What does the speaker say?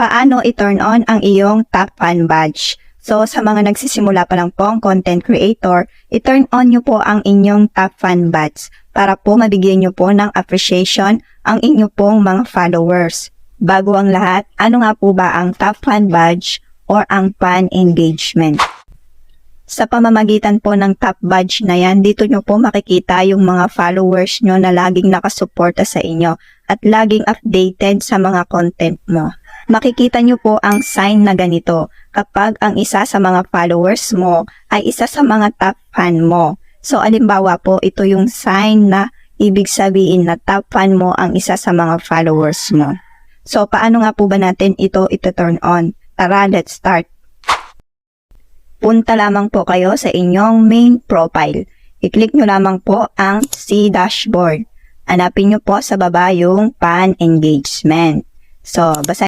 Paano i-turn on ang iyong top fan badge? So, sa mga nagsisimula pa lang pong content creator, i-turn on nyo po ang inyong top fan badge para po mabigyan nyo po ng appreciation ang inyo pong mga followers. Bago ang lahat, ano nga po ba ang top fan badge or ang fan engagement? Sa pamamagitan po ng top badge na yan, dito nyo po makikita yung mga followers nyo na laging nakasuporta sa inyo at laging updated sa mga content mo. Makikita nyo po ang sign na ganito kapag ang isa sa mga followers mo ay isa sa mga top fan mo. So, alimbawa po, ito yung sign na ibig sabihin na top fan mo ang isa sa mga followers mo. So, paano nga po ba natin ito turn on? Tara, let's start. Punta lamang po kayo sa inyong main profile. I-click nyo lamang po ang See Dashboard. Hanapin nyo po sa baba yung fan engagement. So, basta